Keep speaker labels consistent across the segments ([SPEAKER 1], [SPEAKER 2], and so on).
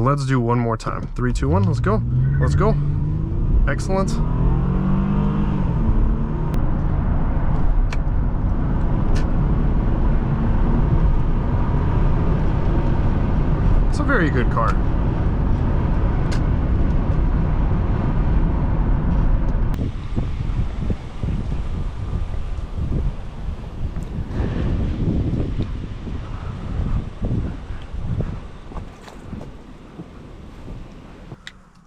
[SPEAKER 1] let's do one more time. 3, 2, 1, let's go. Let's go. Excellent. It's a very good car.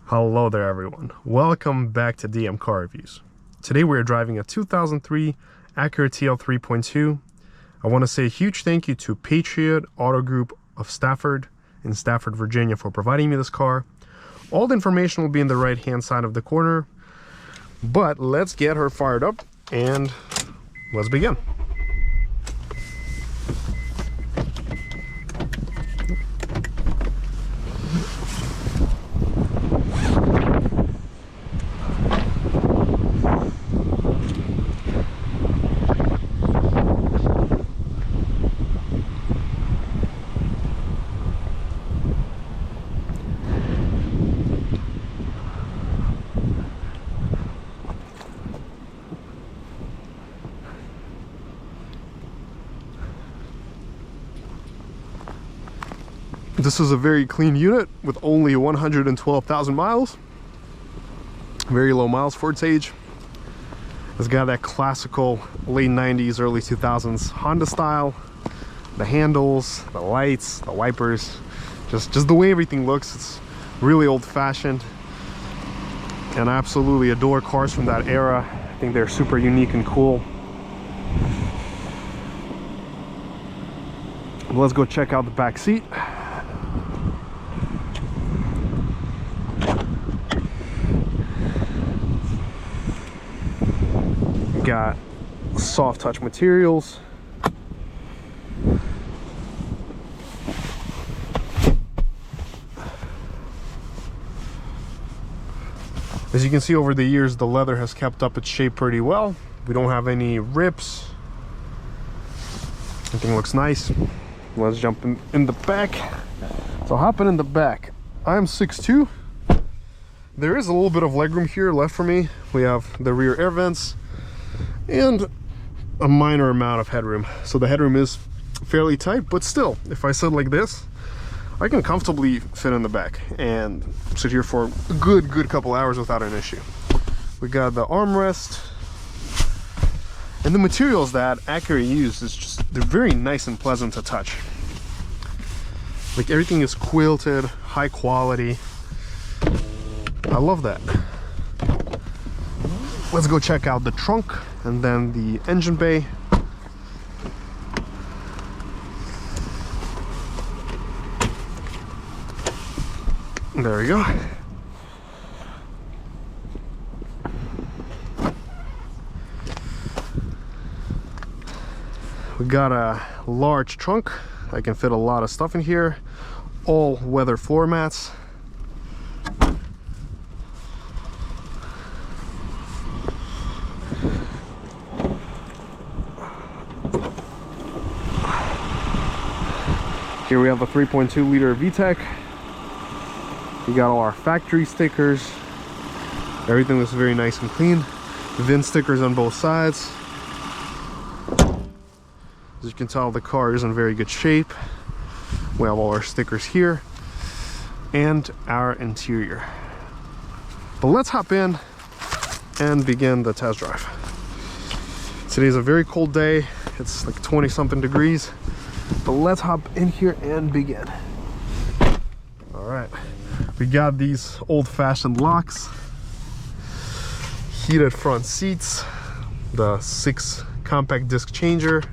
[SPEAKER 1] Hello there everyone, welcome back to DM Car Reviews. Today we are driving a 2003 Acura TL 3.2. I want to say a huge thank you to Patriot Auto Group of Stafford in Stafford, Virginia for providing me this car. All the information will be in the right hand side of the corner, but let's get her fired up and let's begin. This is a very clean unit with only 112,000 miles. Very low miles for its age. It's got that classical late 90s, early 2000s Honda style. The handles, the lights, the wipers, just the way everything looks. It's really old-fashioned. And I absolutely adore cars from that era. I think they're super unique and cool. Let's go check out the back seat. Got soft touch materials. As you can see, over the years the leather has kept up its shape pretty well. We don't have any rips. Everything looks nice. Let's jump in the back. So hopping in the back, I'm 6'2". There is a little bit of legroom here left for me. We have the rear air vents and a minor amount of headroom. So the headroom is fairly tight, but still, if I sit like this, I can comfortably fit in the back and sit here for a good couple hours without an issue. We got the armrest, and the materials that Acura used is just, they're very nice and pleasant to touch. Like everything is quilted, high quality. I love that. Let's go check out the trunk and then the engine bay. There we go. We got a large trunk. I can fit a lot of stuff in here. All weather floor mats. Here we have a 3.2 liter VTEC. We got all our factory stickers. Everything looks very nice and clean. VIN stickers on both sides. As you can tell, the car is in very good shape. We have all our stickers here and our interior. But let's hop in and begin the test drive. Today's a very cold day. It's like 20 something degrees. But let's hop in here and begin. All right, we got these old-fashioned locks, heated front seats, the 6 compact disc changer,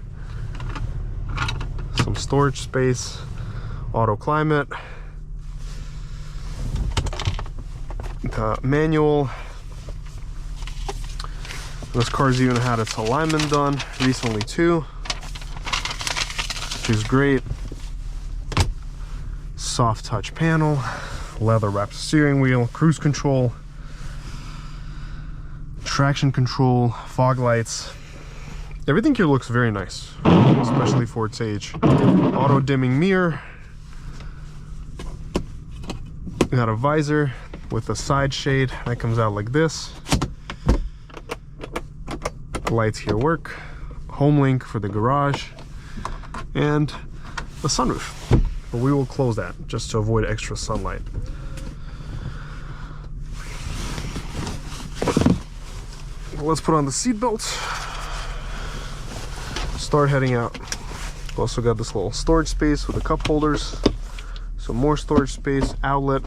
[SPEAKER 1] some storage space, auto climate, the manual. This car's even had its alignment done recently too, which is great. Soft touch panel, leather wrapped steering wheel, cruise control, traction control, fog lights. Everything here looks very nice, especially for its age. Auto dimming mirror. We got a visor with a side shade that comes out like this. The lights here work. Home link for the garage. And the sunroof. But we will close that just to avoid extra sunlight. Let's put on the seat belts. Start heading out. Also got this little storage space with the cup holders. Some more storage space, outlet.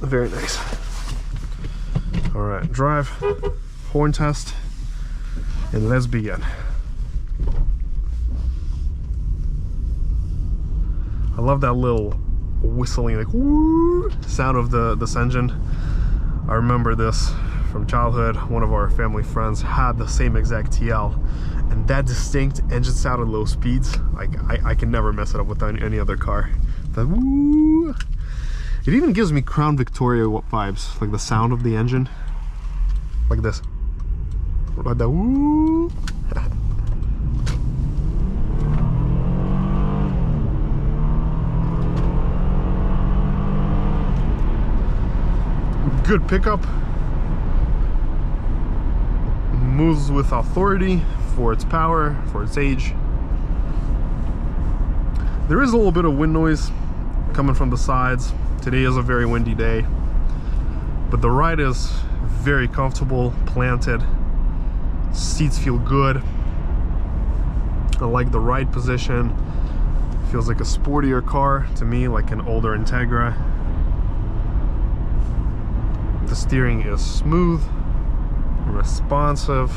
[SPEAKER 1] Very nice. All right, drive, horn test, and let's begin. I love that little whistling, like whoo sound of this engine. I remember this from childhood. One of our family friends had the same exact TL, and that distinct engine sound at low speeds, like I can never mess it up with any other car. That woo! It even gives me Crown Victoria vibes, like the sound of the engine, like this, like that woo. Good pickup. Moves with authority for its power, for its age. There is a little bit of wind noise coming from the sides. Today is a very windy day, but the ride is very comfortable, planted. Seats feel good. I like the ride position. Feels like a sportier car to me, like an older Integra. The steering is smooth, responsive,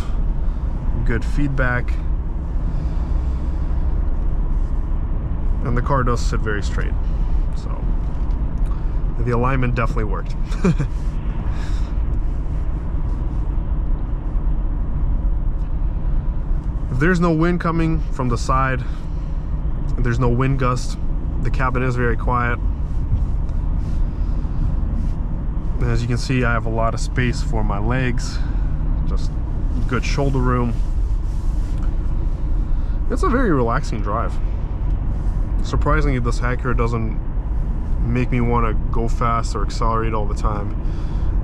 [SPEAKER 1] good feedback, and the car does sit very straight, so the alignment definitely worked. If there's no wind coming from the side, if there's no wind gust, the cabin is very quiet. And as you can see, I have a lot of space for my legs, just good shoulder room. It's a very relaxing drive. Surprisingly, this Acura doesn't make me want to go fast or accelerate all the time.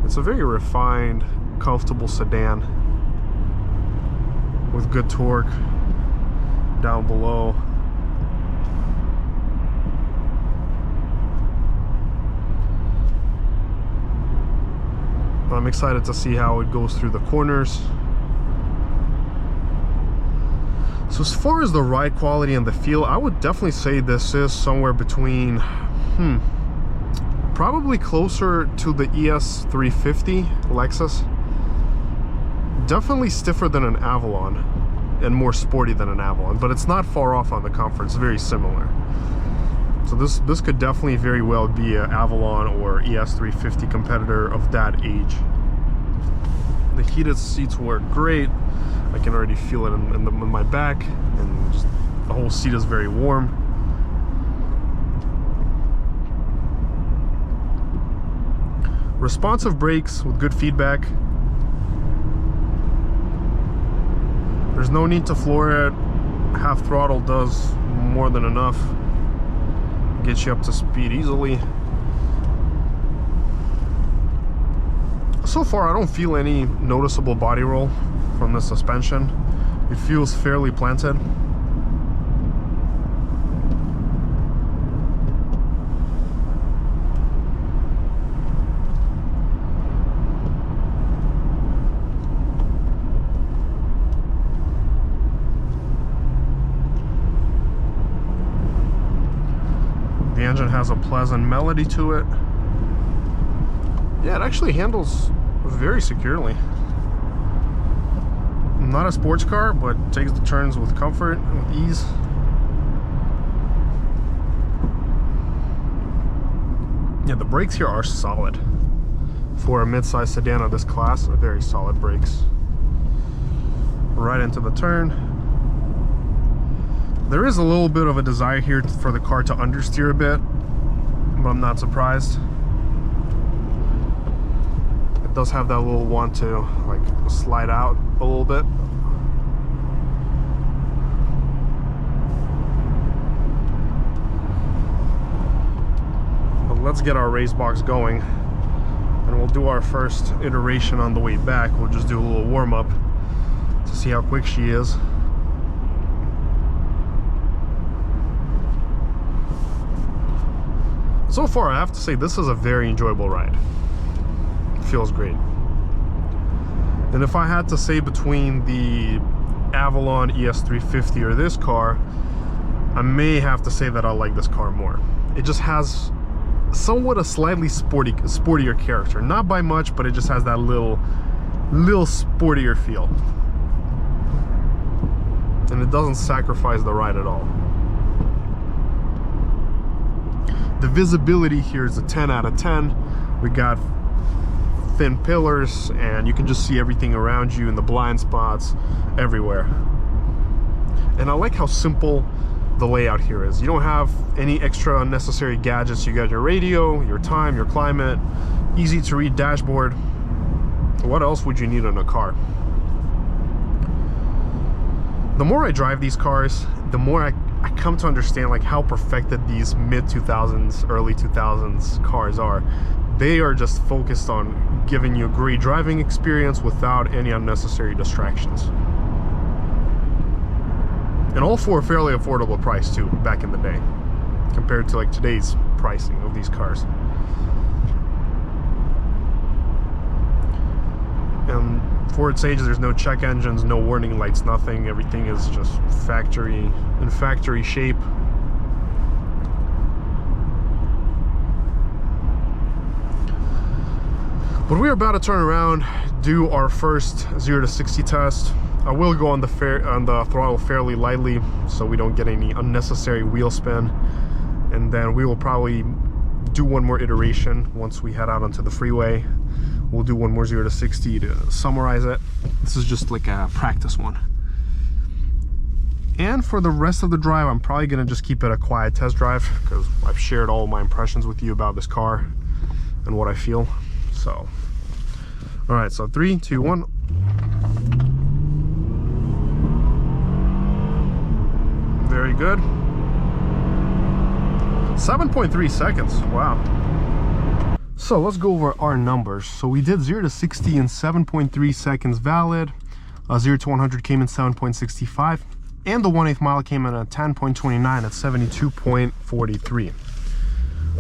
[SPEAKER 1] It's a very refined, comfortable sedan with good torque down below. I'm excited to see how it goes through the corners. So as far as the ride quality and the feel, I would definitely say this is somewhere between, probably closer to the ES350 Lexus. Definitely stiffer than an Avalon and more sporty than an Avalon, but it's not far off on the comfort. It's very similar. So this could definitely very well be an Avalon or ES350 competitor of that age. The heated seats work great. I can already feel it in my back, and just the whole seat is very warm. Responsive brakes with good feedback. There's no need to floor it. Half throttle does more than enough. Get you up to speed easily. So far, I don't feel any noticeable body roll from the suspension. It feels fairly planted. The engine has a pleasant melody to it. Yeah, it actually handles very securely. Not a sports car, but takes the turns with comfort, with ease. Yeah, the brakes here are solid. For a mid-size sedan of this class, very solid brakes. Right into the turn. There is a little bit of a desire here for the car to understeer a bit, but I'm not surprised. It does have that little want to like slide out a little bit. let's get our RaceBox going, and we'll do our first iteration on the way back. We'll just do a little warm-up to see how quick she is. So far, I have to say, this is a very enjoyable ride. It feels great. And if I had to say between the Avalon ES350 or this car, I may have to say that I like this car more. It just has somewhat a slightly sportier character. Not by much, but it just has that little sportier feel. And it doesn't sacrifice the ride at all. The visibility here is a 10 out of 10. We got thin pillars, and you can just see everything around you in the blind spots everywhere. And I like how simple the layout here is. You don't have any extra unnecessary gadgets. You got your radio, your time, your climate, easy to read dashboard. What else would you need in a car? The more I drive these cars, the more I come to understand like how perfected these mid-2000s, early 2000s cars are. They are just focused on giving you a great driving experience without any unnecessary distractions. And all for a fairly affordable price too, back in the day, compared to like today's pricing of these cars. And for its age, there's no check engines, no warning lights, nothing. Everything is just factory shape. But we're about to turn around, do our first 0 to 60 test. I will go on the throttle fairly lightly so we don't get any unnecessary wheel spin, and then we will probably do one more iteration once we head out onto the freeway. We'll do one more 0 to 60 to summarize it. This is just like a practice one. And for the rest of the drive, I'm probably gonna just keep it a quiet test drive because I've shared all my impressions with you about this car and what I feel. So, all right, so 3, 2, 1. Very good. 7.3 seconds, wow. So let's go over our numbers. So we did 0 to 60 in 7.3 seconds valid. 0 to 100 came in 7.65. And the 1/8 mile came in at 10.29 at 72.43.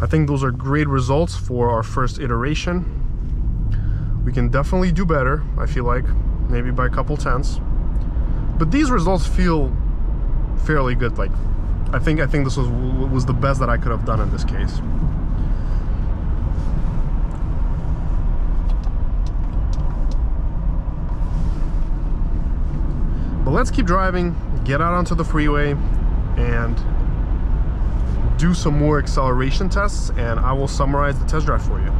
[SPEAKER 1] I think those are great results for our first iteration. We can definitely do better, I feel like, maybe by a couple tenths. But these results feel fairly good. Like, I think this was the best that I could have done in this case. But let's keep driving, get out onto the freeway, and do some more acceleration tests, and I will summarize the test drive for you.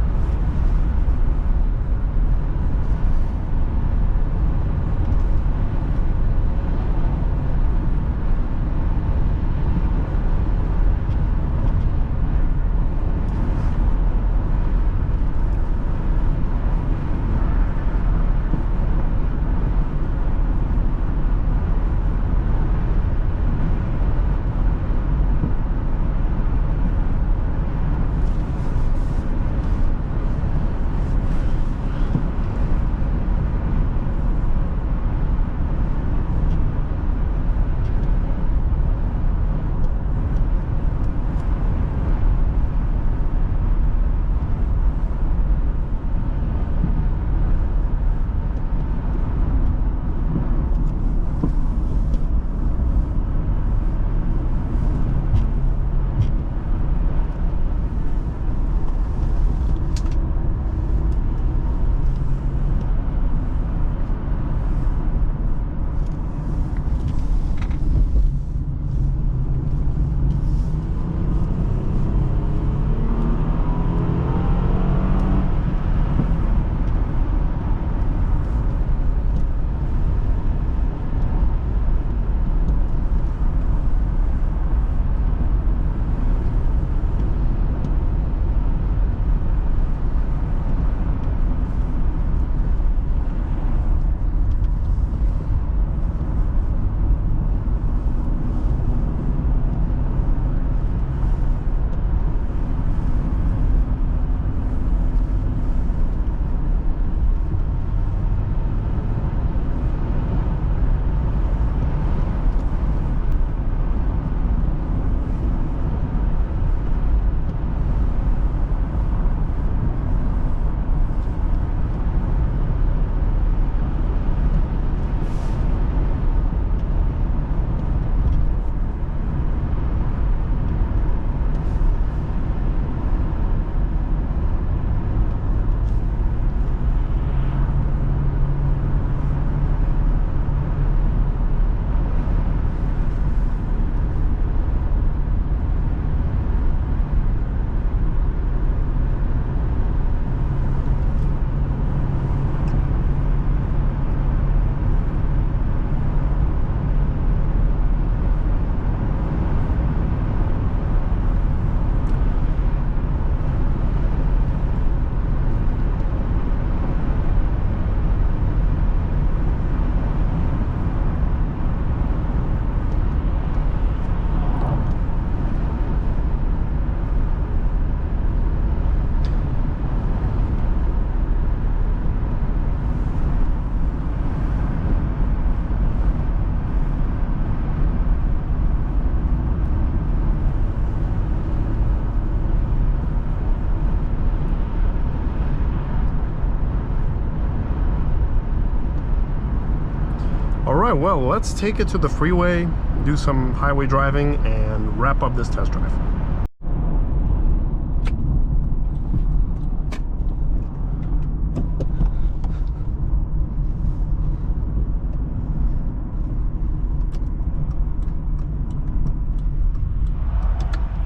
[SPEAKER 1] All right, well, let's take it to the freeway, do some highway driving, and wrap up this test drive.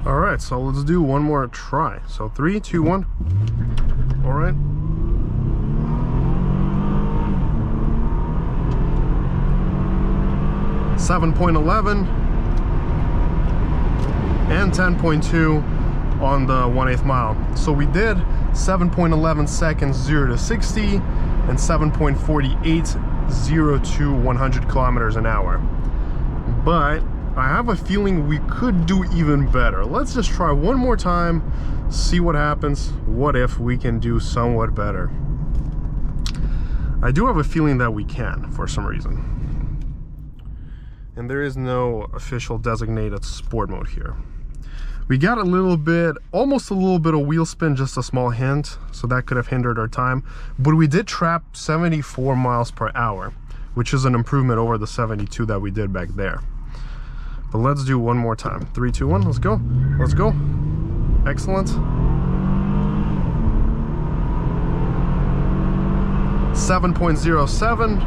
[SPEAKER 1] All right, so let's do one more try. So 3, 2, 1. All right. .11 and 10.2 on the 1/8 mile. So we did 7.11 seconds 0 to 60 and 7.48 0 to 100 kilometers an hour. But I have a feeling we could do even better. Let's just try one more time, see what happens. What if we can do somewhat better? I do have a feeling that we can for some reason. And there is no official designated sport mode here. We got a little bit, almost a little bit of wheel spin, just a small hint, so that could have hindered our time. But we did trap 74 miles per hour, which is an improvement over the 72 that we did back there. But let's do one more time. 3, 2, 1, let's go. Let's go. Excellent. 7.07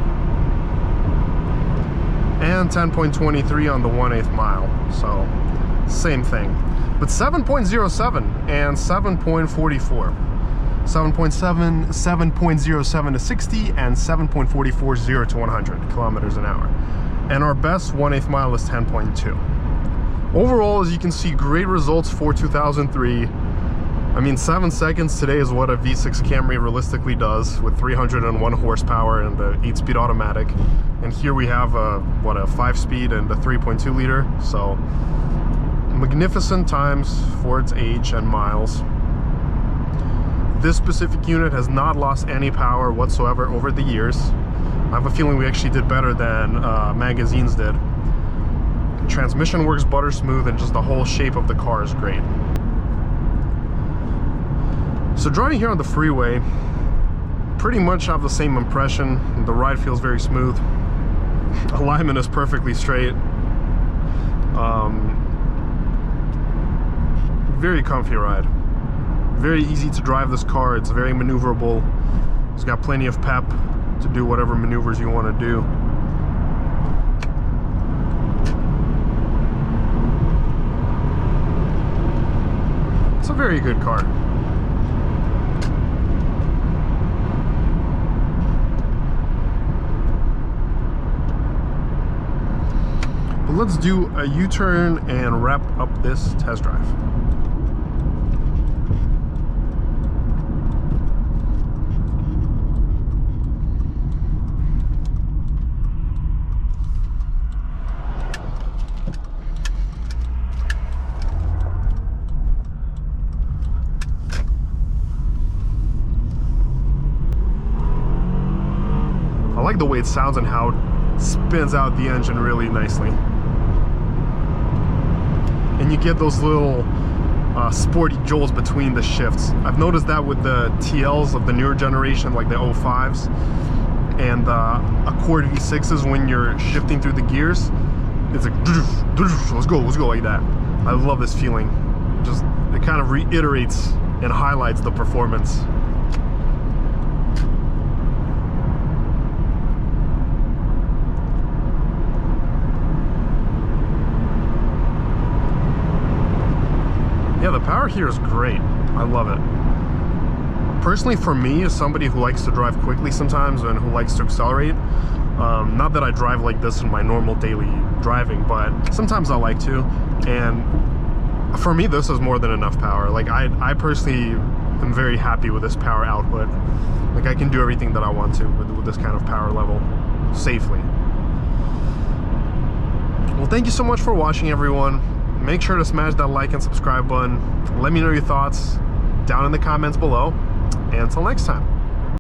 [SPEAKER 1] and 10.23 on the 1/8 mile. So same thing. But 7.07 and 7.44. 7.7, 7.07 to 60 and 7.44 0 to 100 kilometers an hour. And our best 1/8 mile is 10.2. Overall, as you can see, great results for 2003. I mean, 7 seconds today is what a V6 Camry realistically does with 301 horsepower and the 8-speed automatic. And here we have a 5-speed and a 3.2 liter. So magnificent times for its age and miles. This specific unit has not lost any power whatsoever over the years. I have a feeling we actually did better than magazines did. Transmission works butter smooth, and just the whole shape of the car is great. So driving here on the freeway, pretty much have the same impression. The ride feels very smooth. Alignment is perfectly straight. Very comfy ride. Very easy to drive this car. It's very maneuverable. It's got plenty of pep to do whatever maneuvers you want to do. It's a very good car. But let's do a U-turn and wrap up this test drive. I like the way it sounds and how it spins out the engine really nicely. And you get those little sporty jolts between the shifts. I've noticed that with the TLs of the newer generation, like the 05s and Accord V6s, when you're shifting through the gears, it's like let's go like that. I love this feeling. Just it kind of reiterates and highlights the performance. Yeah, the power here is great. I love it. Personally, for me, as somebody who likes to drive quickly sometimes and who likes to accelerate, not that I drive like this in my normal daily driving, but sometimes I like to. And for me, this is more than enough power. Like I personally am very happy with this power output. Like I can do everything that I want to with this kind of power level safely. Well, thank you so much for watching, everyone. Make sure to smash that like and subscribe button. Let me know your thoughts down in the comments below. And until next time.